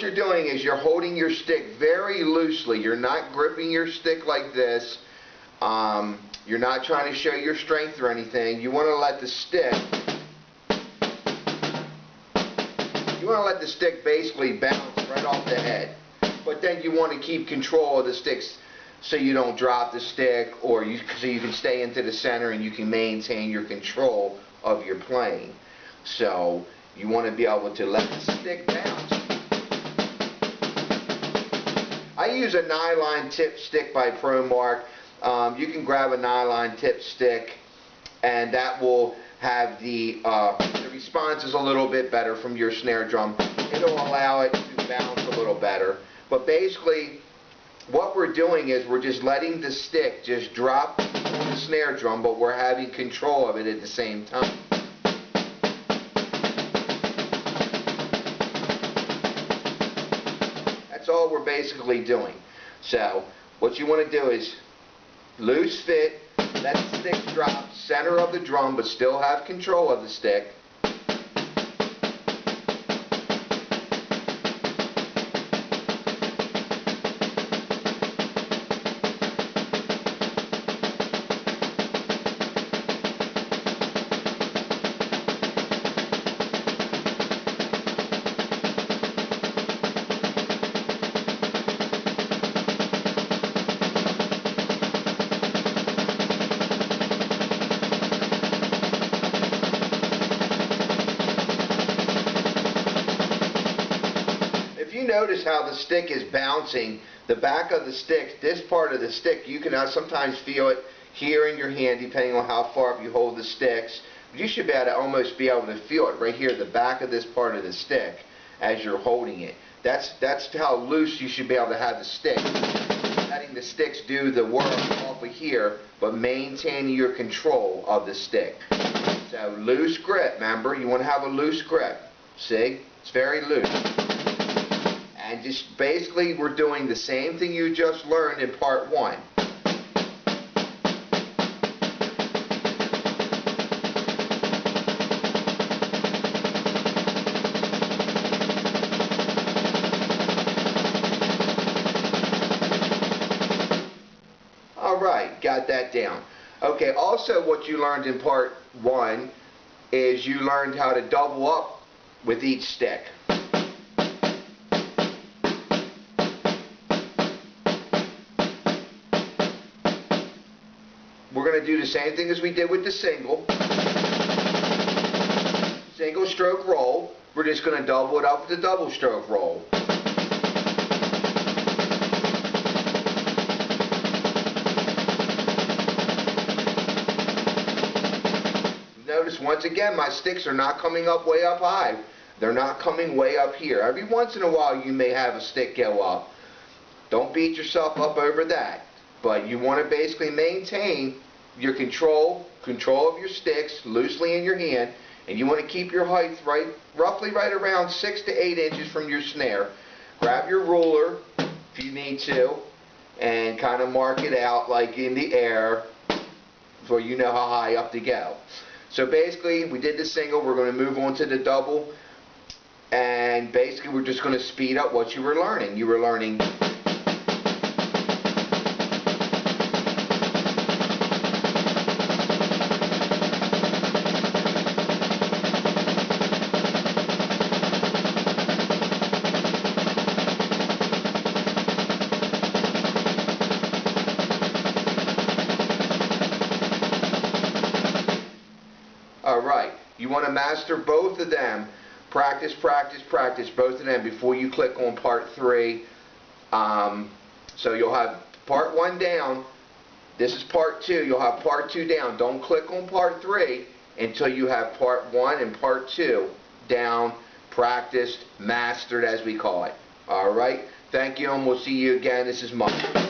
what you're doing is you're holding your stick very loosely. You're not gripping your stick like this. You're not trying to show your strength or anything. You want to let the stick basically bounce right off the head. But then you want to keep control of the sticks so you don't drop the stick, or so you can stay into the center and you can maintain your control of your playing. So you want to be able to let the stick bounce. I use a nylon tip stick by ProMark. You can grab a nylon tip stick, and that will have the response is a little bit better from your snare drum. It'll allow it to bounce a little better. But basically, what we're doing is we're just letting the stick just drop on the snare drum, but we're having control of it at the same time. That's all we're basically doing. So what you want to do is loose fit, let the stick drop, center of the drum, but still have control of the stick. If you notice how the stick is bouncing, the back of the stick, this part of the stick, you can sometimes feel it here in your hand depending on how far up you hold the sticks. You should be able to almost be able to feel it right here, the back of this part of the stick as you're holding it. That's how loose you should be able to have the stick. Letting the sticks do the work off of here, but maintaining your control of the stick. So loose grip, remember, you want to have a loose grip. See? It's very loose. And just basically we're doing the same thing you just learned in part 1. Alright, got that down. Okay, also what you learned in part 1 is you learned how to double up with each stick. We're going to do the same thing as we did with the single stroke roll. We're just going to double it up with the double stroke roll. Notice once again my sticks are not coming up way up high. They're not coming way up here. Every once in a while you may have a stick go up. Don't beat yourself up over that. But you want to basically maintain your control of your sticks loosely in your hand, and you want to keep your height roughly right around 6 to 8 inches from your snare. Grab your ruler if you need to and kind of mark it out like in the air so you know how high up to go. So basically we did the single, we're going to move on to the double, and basically we're just going to speed up what you were learning. You were learning Alright, you want to master both of them. Practice, practice, practice both of them before you click on part 3. So you'll have part 1 down. This is part 2. You'll have part 2 down. Don't click on part 3 until you have part 1 and part 2 down, practiced, mastered as we call it. Alright, thank you, and we'll see you again. This is Mike.